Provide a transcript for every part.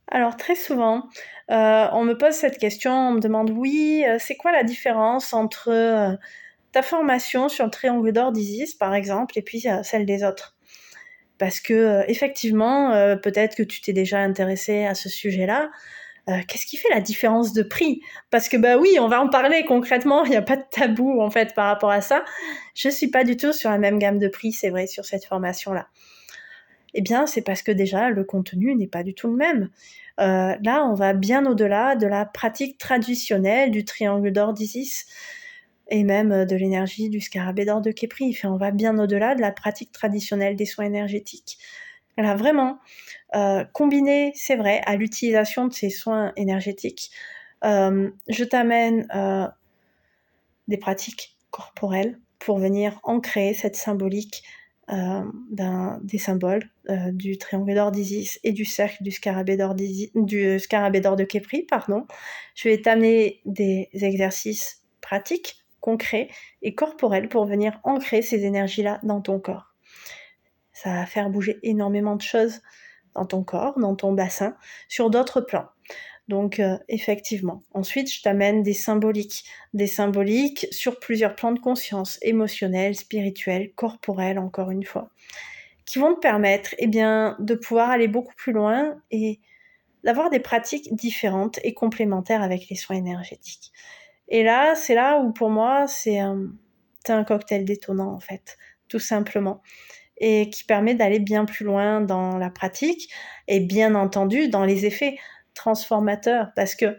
Alors très souvent, on me pose cette question, on me demande: «Oui, c'est quoi la différence entre, ta formation sur le triangle d'or d'Isis, par exemple, et puis, celle des autres?» Parce que, effectivement, peut-être que tu t'es déjà intéressée à ce sujet-là. Qu'est-ce qui fait la différence de prix? Parce que, bah, oui, on va en parler concrètement, il y a pas de tabou, en fait, par rapport à ça. Je suis pas du tout sur la même gamme de prix, c'est vrai, sur cette formation-là. Eh bien, c'est parce que déjà, le contenu n'est pas du tout le même. Là, on va bien au-delà de la pratique traditionnelle du triangle d'or d'Isis et même de l'énergie du scarabée d'or de Képri. Enfin, on va bien au-delà de la pratique traditionnelle des soins énergétiques. Là, vraiment, combiné, c'est vrai, à l'utilisation de ces soins énergétiques, je t'amène des pratiques corporelles pour venir ancrer cette symbolique des symboles du triangle d'or d'Isis et du cercle du scarabée d'or du scarabée d'or de Képri, pardon. Je vais t'amener des exercices pratiques, concrets et corporels pour venir ancrer ces énergies-là dans ton corps. Ça va faire bouger énormément de choses dans ton corps, dans ton bassin, sur d'autres plans. Donc effectivement. Ensuite, je t'amène des symboliques sur plusieurs plans de conscience, émotionnel, spirituel, corporel, encore une fois, qui vont te permettre, eh bien, de pouvoir aller beaucoup plus loin et d'avoir des pratiques différentes et complémentaires avec les soins énergétiques. Et là, c'est là où pour moi, c'est un cocktail détonnant en fait, tout simplement, et qui permet d'aller bien plus loin dans la pratique et bien entendu dans les effets transformateurs. Parce que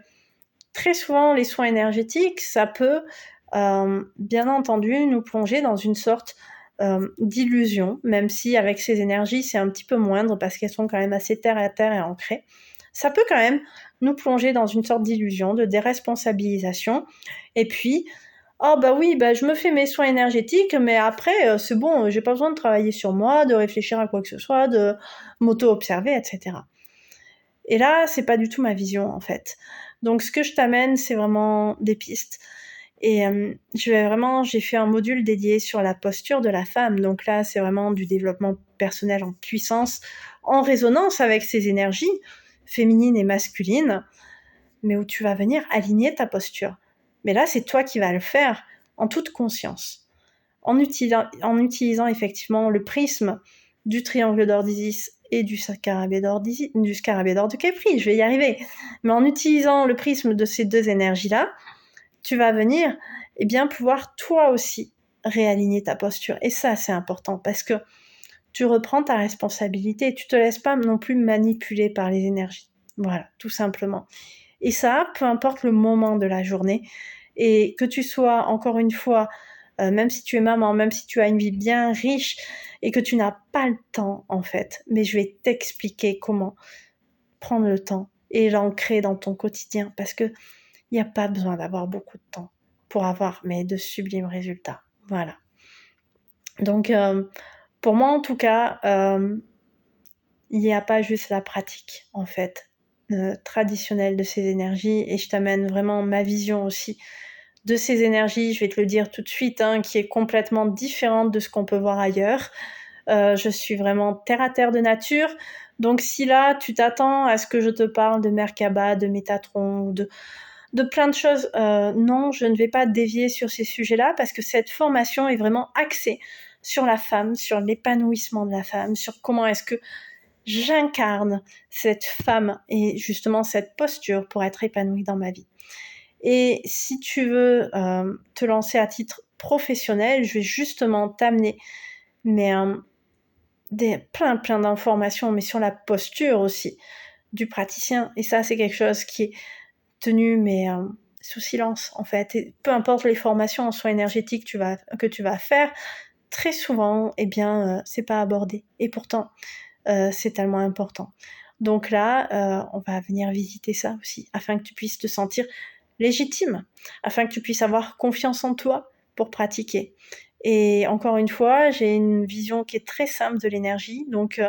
très souvent, les soins énergétiques, ça peut bien entendu nous plonger dans une sorte d'illusion, même si avec ces énergies, c'est un petit peu moindre parce qu'elles sont quand même assez terre à terre et ancrées. Ça peut quand même nous plonger dans une sorte d'illusion, de déresponsabilisation. Et puis, oh bah oui, bah je me fais mes soins énergétiques, mais après, c'est bon, j'ai pas besoin de travailler sur moi, de réfléchir à quoi que ce soit, de m'auto-observer, etc. Et là, c'est pas du tout ma vision, en fait. Donc ce que je t'amène, c'est vraiment des pistes. Et j'ai fait un module dédié sur la posture de la femme. Donc là, c'est vraiment du développement personnel en puissance, en résonance avec ces énergies féminines et masculines, mais où tu vas venir aligner ta posture. Mais là, c'est toi qui vas le faire en toute conscience, en utilisant effectivement le prisme du triangle d'or d'Isis et du scarabée d'or de Képri, je vais y arriver. Mais en utilisant le prisme de ces deux énergies-là, tu vas venir, eh bien, pouvoir toi aussi réaligner ta posture. Et ça, c'est important parce que tu reprends ta responsabilité. Tu te laisses pas non plus manipuler par les énergies. Voilà, tout simplement. Et ça, peu importe le moment de la journée. Et que tu sois, encore une fois, même si tu es maman, même si tu as une vie bien riche et que tu n'as pas le temps, en fait, mais je vais t'expliquer comment prendre le temps et l'ancrer dans ton quotidien parce que il n'y a pas besoin d'avoir beaucoup de temps pour avoir mais de sublimes résultats. Voilà. Donc, pour moi, en tout cas, il n'y a pas juste la pratique, en fait, traditionnelle de ces énergies, et je t'amène vraiment ma vision aussi de ces énergies, je vais te le dire tout de suite, hein, qui est complètement différente de ce qu'on peut voir ailleurs. Je suis vraiment terre à terre de nature, donc si là, tu t'attends à ce que je te parle de Merkaba, de Métatron, ou de plein de choses, non, je ne vais pas dévier sur ces sujets-là, parce que cette formation est vraiment axée sur la femme, sur l'épanouissement de la femme, sur comment est-ce que j'incarne cette femme et justement cette posture pour être épanouie dans ma vie. Et si tu veux te lancer à titre professionnel, je vais justement t'amener mais plein d'informations, mais sur la posture aussi du praticien. Et ça, c'est quelque chose qui est tenu mais sous silence en fait. Et peu importe les formations en soins énergétiques que tu vas faire, très souvent, eh bien, c'est pas abordé. Et pourtant, c'est tellement important. Donc là, on va venir visiter ça aussi, afin que tu puisses te sentir légitime, afin que tu puisses avoir confiance en toi pour pratiquer. Et encore une fois, j'ai une vision qui est très simple de l'énergie. Donc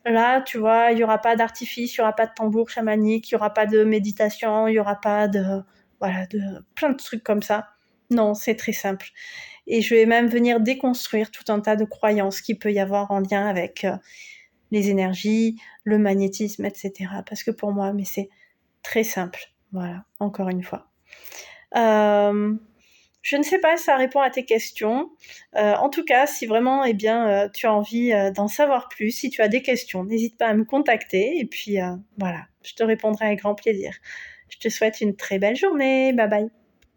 là, tu vois, il n'y aura pas d'artifice, il n'y aura pas de tambour chamanique, il n'y aura pas de méditation, il n'y aura pas de plein de trucs comme ça. Non, c'est très simple. Et je vais même venir déconstruire tout un tas de croyances qu'il peut y avoir en lien avec les énergies, le magnétisme, etc. Parce que pour moi, mais c'est très simple. Voilà, encore une fois. Je ne sais pas si ça répond à tes questions. En tout cas, si vraiment tu as envie d'en savoir plus, si tu as des questions, n'hésite pas à me contacter et puis voilà, je te répondrai avec grand plaisir. Je te souhaite une très belle journée. Bye bye.